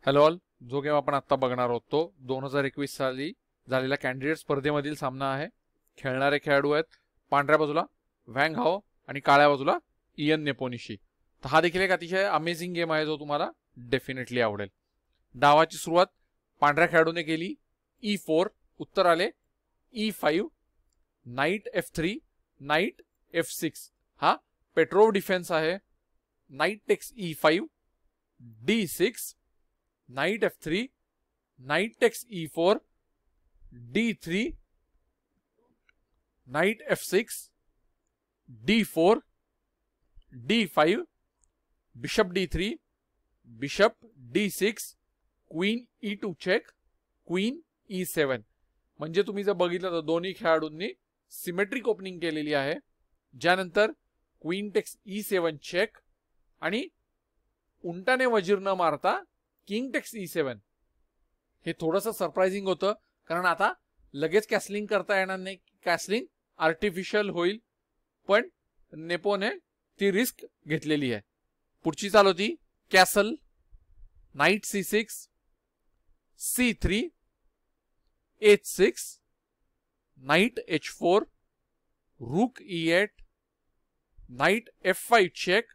Hello all, जो game आपण आत्ता बघणार आहोत तो 2021 साली झालेल्या कॅन्डिडेट स्पर्धेमधील सामना आहे. खेळणारे खेळाडू आहेत पांढऱ्या बाजूला व्हँग हाओ आणि काळ्या बाजूला इयन नेपोनिशी. तर हा देखील एक अतिशय अमेझिंग गेम आहे जो तुम्हाला डेफिनेटली आवडेल. डावाची सुरुवात पांढऱ्या खेळाडूने केली. E4 उत्तर आले E5, night F3, knight F6. हा पेट्रोव डिफेन्स आहे. Knight takes E5, D6, knight F3, knight takes E4, D3, knight F6, D4, D5, bishop D3, bishop D6, queen E2 check, queen E7. म्हणजे तुम्ही जर बघितलं तर दोन्ही खेळाडूंनी सिमेट्रिक ओपनिंग केलेली आहे. ज्यानंतर क्वीन टेक्स E7 चेक आणि उंटाने वजीर न मारता किंग टेक्स E7. हे थोडंसं सरप्राइजिंग होतं कारण आता लगेच कॅसलिंग करता येणार नाही. कॅसलिंग आर्टिफिशियल होईल, पण नेपोने ती रिस्क घेतलेली आहे. पुढची चाल होती castle, night C6, C3, H6, night H4, rook E8, knight F5 check,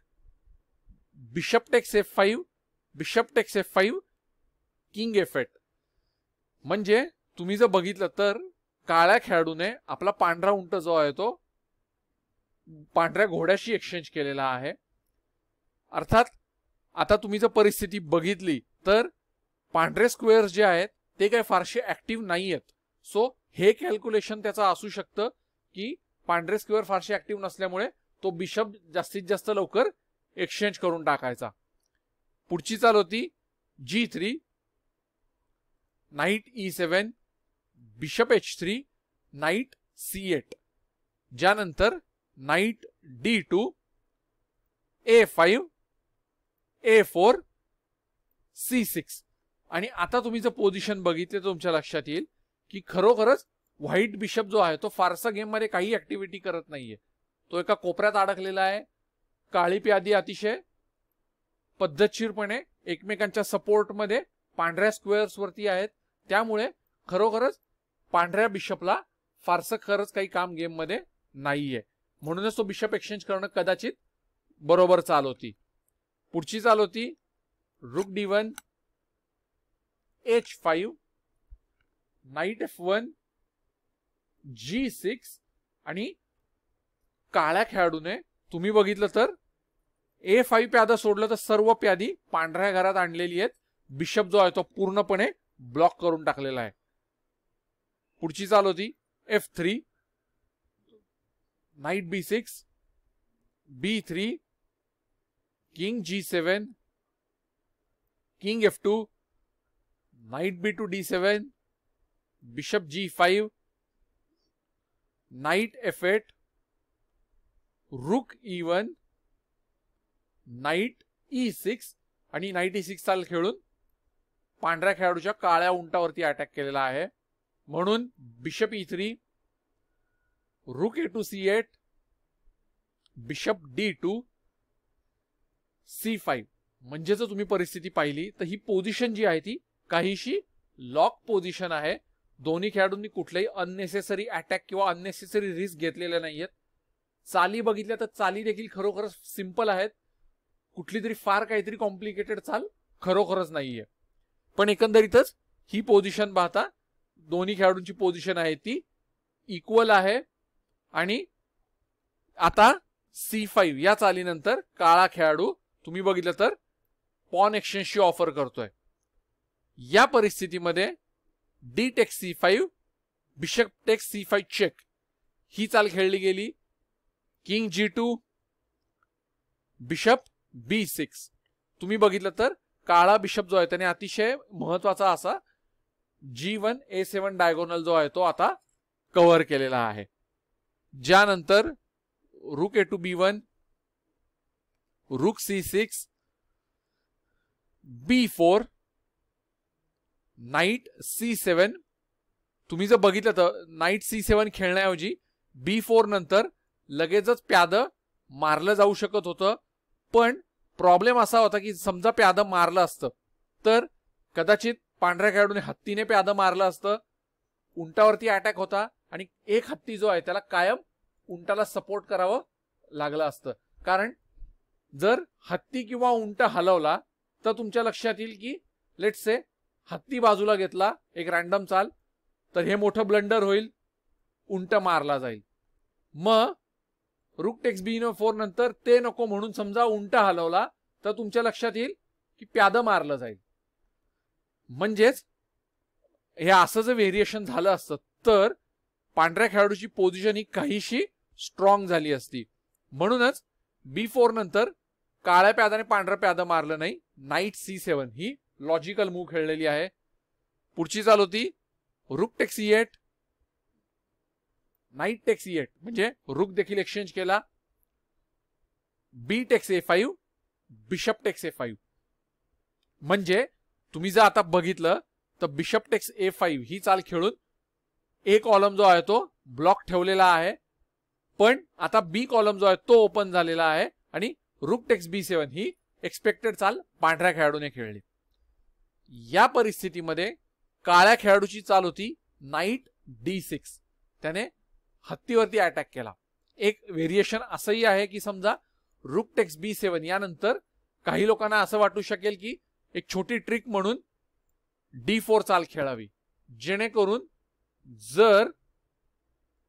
bishop takes F5, bishop takes F5, king F8. म्हणजे तुम्ही जर बघितलं तर काळ्या खेळाडूने आपला पांढरा उंट जो आहे तो पांढऱ्या घोड्याशी एक्सचेंज केलेला आहे. अर्थात आता तुम्ही जर परिस्थिती बघितली तर पांढरे स्क्वेअर्स जे आहेत ते काही फारसे ऍक्टिव्ह नाही आहेत. सो हे कॅल्क्युलेशन त्याचं असू शकतं की पांढरे स्क्वेअर फारसे ऍक्टिव्ह नसल्यामुळे तो बिशप जास्तीत जास्त लवकर एक्सचेंज करून टाकायचा. पुढची चाल होती G3, night E7, bishop H3, night C8. ज्यानंतर night D2, A5, A4, C6. आणि आता तुम्ही जर पोझिशन बघितली तर तुमच्या लक्षात येईल की खरोखरच व्हाईट बिशप जो आहे तो फारसा गेम मध्ये काही ऍक्टिव्हिटी करत नाहीये. तो एका कोपऱ्यात अडकलेला आहे. काळी प्यादी अतिशय पद्धतशीरपणे एकमेकांच्या सपोर्टमध्ये पांढऱ्या स्क्वेअर्स वरती आहेत. त्यामुळे खरोखरच पांढऱ्या बिशपला फारसं खरंच काही काम गेम मध्ये नाहीये. म्हणूनच तो बिशप एक्सचेंज करणं कदाचित बरोबर चाल होती. पुढची चाल होती रूक D1, H5, night F1, G6. आणि काळ्या खेळाडूने तुम्ही बघितलं तर A5 प्यादा सोडलं तर सर्व प्यादी पांढऱ्या घरात आणलेली आहेत. बिशप जो आहे तो पूर्णपणे ब्लॉक करून टाकलेला आहे. पुढची चाल होती F3, night B6, B3, king G7, king F2, night B2 D7, bishop G5, night F8, रूक E1, नाईट E6. आणि नाईट E6 चाल खेळून पांढऱ्या खेळाडूच्या काळ्या उंटावरती अटॅक केलेला आहे. म्हणून बिशप E3, रूक A2 C8, bishop D2, C5. म्हणजे जर तुम्ही परिस्थिती पाहिली तर ही पोझिशन जी आहे ती काहीशी लॉक पोझिशन आहे. दोन्ही खेळाडूंनी कुठलेही अननेसेसरी अटॅक किंवा अननेसेसरी रिस्क घेतलेल्या नाहीयेत. चाली बघितल्या तर चाली देखील खरोखरच सिंपल आहेत. कुठली तरी फार काहीतरी कॉम्प्लिकेटेड चाल खरोखरच नाहीये. पण एकंदरीतच ही पोझिशन पाहता दोन्ही खेळाडूंची पोझिशन आहे ती इक्वल आहे. आणि आता C5 या चालीनंतर काळा खेळाडू तुम्ही बघितलं तर पॉन एक्सचेंजची ऑफर करतोय. या परिस्थितीमध्ये D takes C5, bishop takes C5 check ही चाल खेळली गेली. King G2, bishop B6. तुम्ही बघितलं तर काळा बिशप जो आहे त्याने अतिशय महत्वाचा असा G1 A7 डायगोनल जो आहे तो आता कव्हर केलेला आहे. ज्यानंतर रूक A2 B1, रूक C6, B4, नाईट C7. तुम्ही जर बघितलं तर नाईट C7 खेळण्याऐवजी B4 नंतर लगेचच प्यादं मारलं जाऊ शकत होतं. पण प्रॉब्लेम असा होता की समजा प्यादं मारलं असतं तर कदाचित पांढऱ्या खेळाडूने हत्तीने प्यादं मारलं असतं, उंटावरती अटॅक होता आणि एक हत्ती जो आहे त्याला कायम उंटाला सपोर्ट करावं लागलं असतं. कारण जर हत्ती किंवा उंट हलवला तर तुमच्या लक्षात येईल की लेट्स से हत्ती बाजूला घेतला एक रॅन्डम चाल, तर हे मोठं ब्लंडर होईल, उंट मारला जाईल. मग रूक टेक्स B4 नंतर ते नको म्हणून समजा उंट हलवला तर तुमच्या लक्षात येईल की प्यादं मारलं जाईल. म्हणजेच हे असं जर व्हेरिएशन झालं असतं तर पांढऱ्या खेळाडूची पोझिशन ही काहीशी स्ट्रॉंग झाली असती. म्हणूनच B4 नंतर काळ्या प्यादाने पांढरं प्यादं मारलं नाही. नाईट C7 ही लॉजिकल मूव्ह खेळलेली आहे. पुढची चाल होती रूक text E8, night text E8 म्हणजे रूक देखील एक्सचेंज केला. B takes A5, bishop takes A5. म्हणजे तुम्ही जर आता बघितलं तर बिशप टेक्स A5 ही चाल खेळून ए कॉलम जो आहे तो ब्लॉक ठेवलेला आहे, पण आता बी कॉलम जो आहे तो ओपन झालेला आहे आणि रूक टेक्स B7 ही एक्सपेक्टेड चाल पांढऱ्या खेळाडूने खेळली. या परिस्थितीमध्ये काळ्या खेळाडूची चाल होती नाईट D6. त्याने हत्तीवरती अटॅक केला. एक व्हेरिएशन असंही आहे की समजा रूक टेक्स B7 यानंतर काही लोकांना असं वाटू शकेल की एक छोटी ट्रिक म्हणून D4 चाल खेळावी, जेणेकरून जर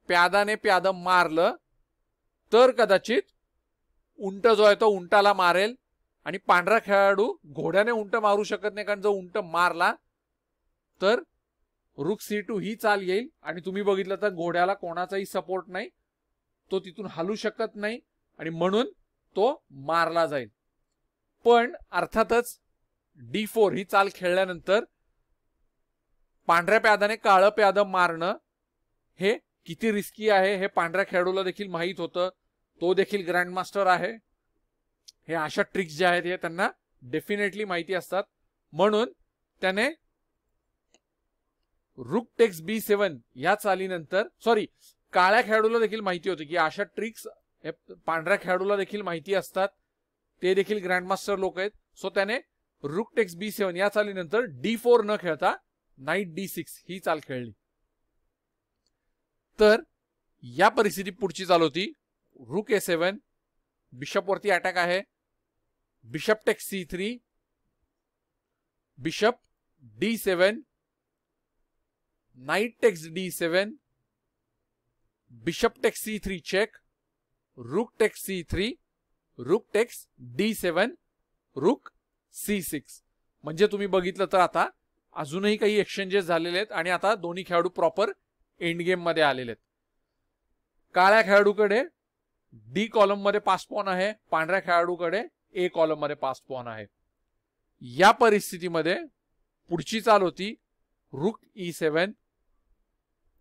प्यादाने प्यादं मारलं तर कदाचित उंट जो आहे तो उंटाला मारेल आणि पांढरा खेळाडू घोड्याने उंट मारू शकत नाही, कारण जर उंट मारला तर रूक C2 ही चाल येईल आणि तुम्ही बघितलं तर घोड्याला कोणाचाही सपोर्ट नाही, तो तिथून हलू शकत नाही आणि म्हणून तो मारला जाईल. पण अर्थातच D4 ही चाल खेळल्यानंतर पांढऱ्या प्यादाने काळं प्यादं मारणं हे किती रिस्की आहे हे पांढऱ्या खेळाडूला देखील माहीत होतं. तो देखील ग्रँडमास्टर आहे. हे अशा ट्रिक्स ज्या आहेत हे त्यांना डेफिनेटली माहिती असतात. म्हणून त्याने रूक टेक्स B7 या चालीनंतर काळ्या खेळाडूला देखील माहिती होती की अशा ट्रिक्स पांढऱ्या खेळाडूला देखील माहिती असतात, ते देखील ग्रँडमास्टर लोक आहेत. सो त्याने रूक टेक्स B7 या चालीनंतर D4 न खेळता नाईट D6 ही चाल खेळली. तर या परिस्थितीत पुढची चाल होती रूक A7, बिशप वरती अटॅक आहे, bishop takes C3, bishop D7, knight takes D7, bishop takes C3 check, rook takes C3, rook text D7, रूक C6. म्हणजे तुम्ही बघितलं तर आता अजूनही काही एक्सचेंजेस झालेले आहेत आणि आता दोन्ही खेळाडू प्रॉपर एंड गेम मध्ये आलेले आहेत. काळ्या खेळाडूकडे डी कॉलम मध्ये पास पॉन आहे, पांढऱ्या खेळाडूकडे ए कॉलम मध्ये पास पॉन आहे. या परिस्थितीमध्ये पुढची चाल होती रूक E7,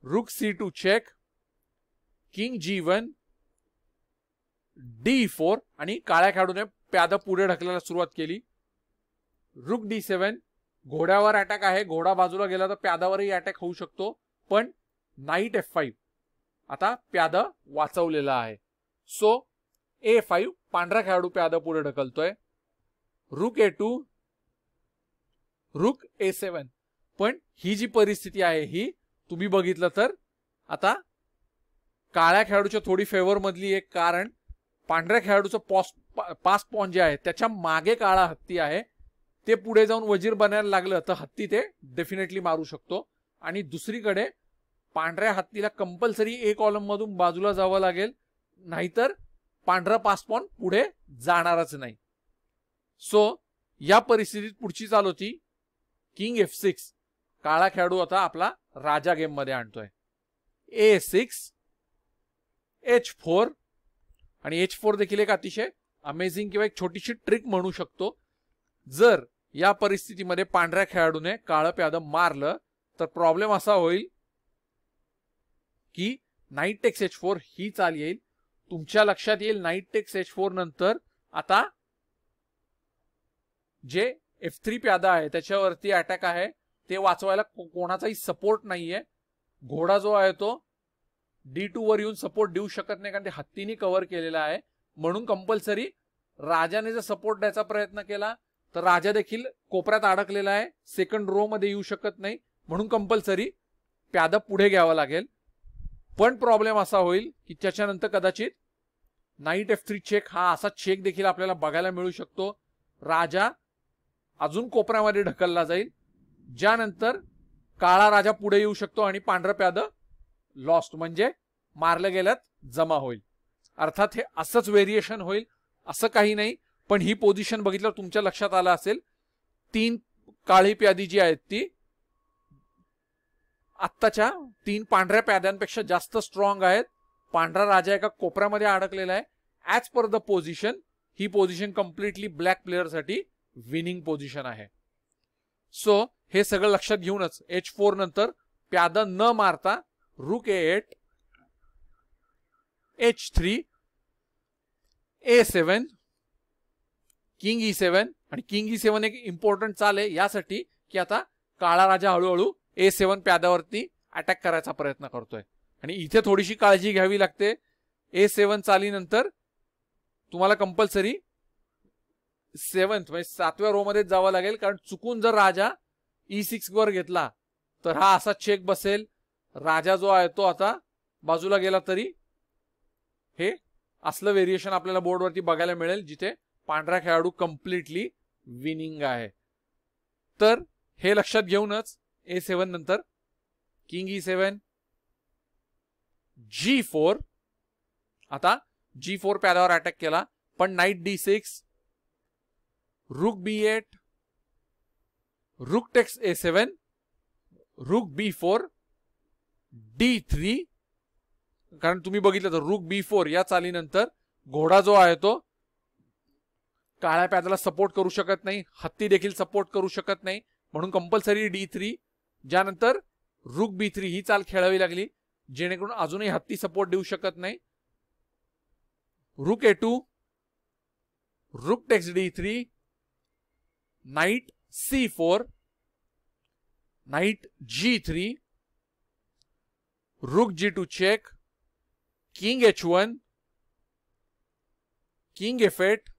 रूक C2 check, king G1, D4 आणि काळ्या खेळाडूने प्यादा पुढे ढकलायला सुरुवात केली. रूक D7, घोड्यावर अटॅक आहे, घोडा बाजूला गेला तर प्यादावरही अटॅक होऊ शकतो, पण नाईट F5 आता प्यादा वाचवलेला आहे. सो A5 पांढरा खेळाडू प्यादा पुढे ढकलतोय. रूक A2, रूक A7. पण ही जी परिस्थिती आहे ही तुम्ही बघितलं तर आता काळ्या खेळाडूच्या थोडी फेवर मधली एक, कारण पांढऱ्या खेळाडूचं पास पॉन जे आहे त्याच्या मागे काळा हत्ती आहे, ते पुढे जाऊन वजीर बनायला लागलं तर हत्ती ते डेफिनेटली मारू शकतो. आणि दुसरीकडे पांढऱ्या हत्तीला कंपल्सरी ए कॉलम मधून बाजूला जावं लागेल, नाहीतर पांढरा पास पॉन पुढे जाणारच नाही. सो या परिस्थितीत पुढची चाल होती किंग F6. काळा खेळाडू आता आपला राजा गेम मध्ये आणतोय. A6, H4 आणि H4 देखील एक अतिशय अमेझिंग किंवा एक छोटीशी ट्रिक म्हणू शकतो. जर या परिस्थितीमध्ये पांढऱ्या खेळाडूने काळं प्यादं मारलं तर प्रॉब्लेम असा होईल की नाईट टेक्स H4 ही चाल येईल. तुमच्या लक्षात येईल नाईट टेक्स H4 नंतर आता जे F3 प्यादा आहे त्याच्यावरती अटॅक आहे, ते वाचवायला कोणाचाही सपोर्ट नाहीये. घोडा जो आहे तो D2 वर येऊन सपोर्ट देऊ शकत नाही, कारण ते हत्तीने कव्हर केलेला आहे. म्हणून कंपल्सरी राजाने जर सपोर्ट द्यायचा प्रयत्न केला तर राजा देखील कोपऱ्यात अडकलेला आहे, सेकंड रो मध्ये येऊ शकत नाही, म्हणून कंपल्सरी प्यादा पुढे घ्यावं लागेल. पण प्रॉब्लेम असा होईल की त्याच्यानंतर कदाचित नाईट F3 चेक हा असा चेक देखील आपल्याला बघायला मिळू शकतो. राजा अजून कोपऱ्यामध्ये ढकलला जाईल, ज्यानंतर काळा राजा पुढे येऊ शकतो आणि पांढरं प्यादं लॉस्ट म्हणजे मारलं गेल्यात जमा होईल. अर्थात हे असंच व्हेरिएशन होईल असं काही नाही, पण ही पोझिशन बघितल्यावर तुमच्या लक्षात आलं असेल 3 काळी प्यादी जी आहेत ती आत्ताच्या 3 पांढऱ्या प्याद्यांपेक्षा जास्त स्ट्रॉंग आहेत. पांढरा राजा एका कोपऱ्यामध्ये अडकलेला आहे. ॲज पर द पोझिशन ही पोझिशन कम्प्लिटली ब्लॅक प्लेअरसाठी विनिंग पोझिशन आहे. सो हे सगळं लक्षात घेऊनच H4 नंतर प्यादा न मारता रूक A8, H3, A7, king E7 आणि किंग E7 एक इम्पॉर्टंट चाल आहे यासाठी की आता काळा राजा हळूहळू A7 प्याद्यावरती अटॅक करायचा प्रयत्न करतोय आणि इथे थोडीशी काळजी घ्यावी लागते. A7 चालीनंतर तुम्हाला कंपल्सरी 7th म्हणजे 7व्या रो मध्ये जावं लागेल, कारण चुकून जर राजा E6 वर घेतला तर हा असा चेक बसेल. राजा जो आहे तो आता बाजूला गेला तरी हे असलं व्हेरिएशन आपल्याला बोर्डवरती बघायला मिळेल जिथे पांढरा खेळाडू कम्प्लिटली विनिंग आहे. तर हे लक्षात घेऊनच A7 नंतर किंग E7, G4, आता G4 प्याद्यावर अटॅक केला, पण नाईट D6, रूक B8, रूक टेक्स A7, रूक B4, D3, कारण तुम्ही बघितलं तर रूक B4 या चालीनंतर घोडा जो आहे तो काळ्या प्याद्याला सपोर्ट करू शकत नाही, हत्ती देखील सपोर्ट करू शकत नाही, म्हणून कंपल्सरी D3, ज्यानंतर रूक B3 ही चाल खेळावी लागली जेणेकरून अजूनही हत्ती सपोर्ट देऊ शकत नाही. रूक A2, रूक text D3, night C4, night G3, रूक G2 check, king H1, king F8,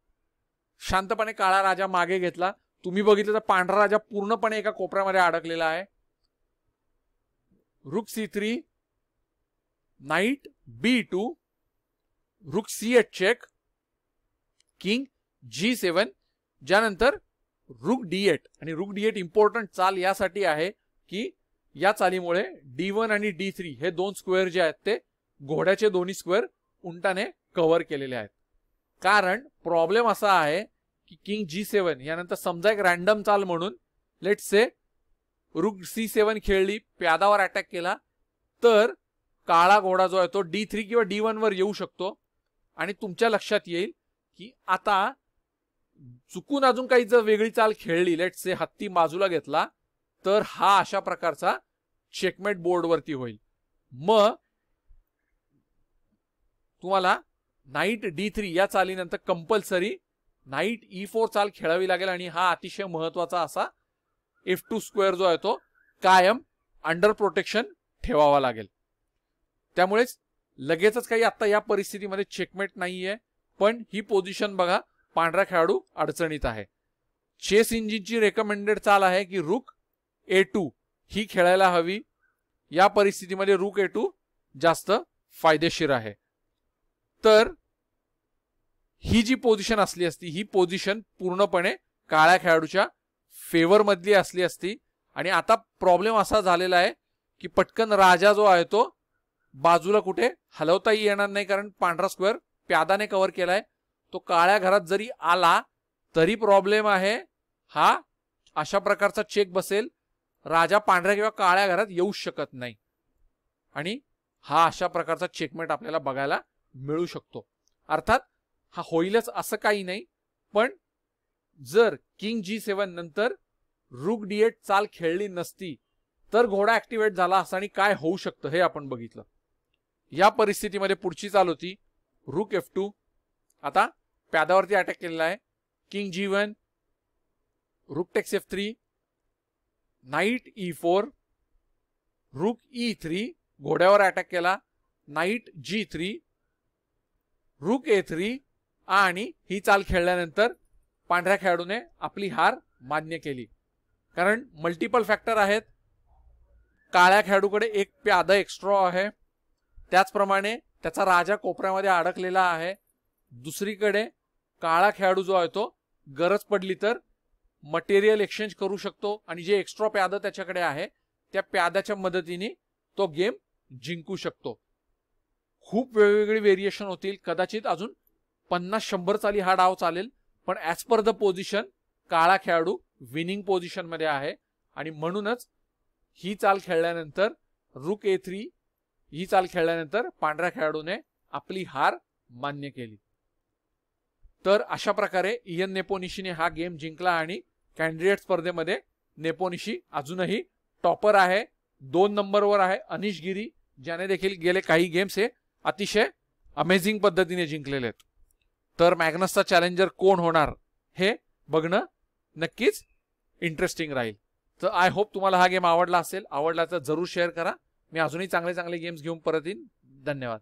शांतपणे काळा राजा मागे घेतला. तुम्ही बघितलं तर पांढरा राजा पूर्णपणे एका कोपऱ्यामध्ये अडकलेला आहे. रूक C3, नाईट B2, रूक C8 चेक, किंग G7, ज्यानंतर रूक D8 आणि रूक D8 इम्पॉर्टंट चाल यासाठी आहे की या चालीमुळे D1 आणि D3 हे 2 स्क्वेअर जे आहेत ते घोड्याचे दोन्ही स्क्वेअर उंटाने कव्हर केलेले आहेत. कारण प्रॉब्लेम असा आहे की किंग G7 यानंतर समजा एक रॅन्डम चाल म्हणून लेट्स से रूक C7 खेळली, प्यादावर अटॅक केला, तर काळा घोडा जो आहे तो D3 किंवा D1 वर येऊ शकतो आणि तुमच्या लक्षात येईल की आता चुकून अजून काही जर वेगळी चाल खेळली, लेट्स से हत्ती बाजूला घेतला, तर हा अशा प्रकारचा चेकमेट बोर्डवरती होईल. मग तुम्हाला नाईट D3 या चालीनंतर कंपल्सरी नाईट E4 चाल खेळावी लागेल आणि हा अतिशय महत्वाचा असा F2 स्क्वेअर जो आहे तो कायम अंडर प्रोटेक्शन ठेवावा लागेल. त्यामुळेच लगेचच काही आता या परिस्थितीमध्ये चेकमेट नाहीये, पण ही पोझिशन बघा पांढरा खेळाडू अडचणीत आहे. चेस इंजिनची रेकमेंडेड चाल आहे की रूक A2 ही खेळायला हवी. या परिस्थितीमध्ये रूक A2 जास्त फायदेशीर आहे. तर ही जी पोझिशन असली असती ही पोझिशन पूर्णपणे काळ्या खेळाडूच्या फेवर मधली असली असती आणि आता प्रॉब्लेम असा झालेला आहे की पटकन राजा जो आहे तो बाजूला कुठे हलवताही येणार नाही, कारण पांढरा स्क्वेअर प्यादाने कव्हर केलाय. तो काळ्या घरात जरी आला तरी प्रॉब्लेम आहे, हा अशा प्रकारचा चेक बसेल. राजा पांढऱ्या किंवा काळ्या घरात येऊ शकत नाही आणि हा अशा प्रकारचा चेकमेट आपल्याला बघायला मिळू शकतो. अर्थात हा होईलच असं काही नाही, पण जर किंग G7 नंतर रूक D8 चाल खेळली नसती तर घोडा ऍक्टिव्हेट झाला असता आणि काय होऊ शकतं हे आपण बघितलं. या परिस्थितीमध्ये पुढची चाल होती रूक F2. आता प्यादावरती अटॅक केलेला आहे. किंग G1, रूक टेक्स F3, नाईट E4, रूक E3, घोड्यावर अटॅक केला, नाईट G3, रूक A3 आणि ही चाल खेळल्यानंतर पांढऱ्या खेळाडूने आपली हार मान्य केली. कारण मल्टिपल फॅक्टर आहेत. काळ्या खेळाडूकडे एक प्यादा एक्स्ट्रा आहे, त्याचप्रमाणे त्याचा राजा कोपऱ्यामध्ये अडकलेला आहे. दुसरीकडे काळा खेळाडू जो आहे तो गरज पडली तर मटेरियल एक्सचेंज करू शकतो आणि जे एक्स्ट्रा प्यादा त्याच्याकडे आहे त्या प्यादाच्या मदतीने तो गेम जिंकू शकतो. खूप वेगवेगळी व्हेरिएशन होतील. कदाचित अजून 50-100 चाली हा डाव चालेल. पण ॲज पर द पोझिशन काळा खेळाडू विनिंग पोझिशन मध्ये आहे आणि म्हणूनच ही चाल खेळल्यानंतर रुक A3 ही चाल खेळल्यानंतर पांढऱ्या खेळाडूने आपली हार मान्य केली. तर अशा प्रकारे इयन नेपोनिशीने हा गेम जिंकला आणि कॅन्डिडेट स्पर्धेमध्ये नेपोनिशी अजूनही टॉपर आहे. 2 नंबरवर आहे अनिश गिरी, ज्याने देखील गेले काही गेम्स हे अतिशय अमेझिंग पद्धतीने जिंकलेले आहेत. तर मॅग्नसचा चॅलेंजर कोण होणार हे बघणं नक्कीच इंटरेस्टिंग राहील. तर आय होप तुम्हाला हा गेम आवडला असेल. आवडला तर जरूर शेअर करा. मी अजूनही चांगले चांगले गेम्स घेऊन परत येईन. धन्यवाद.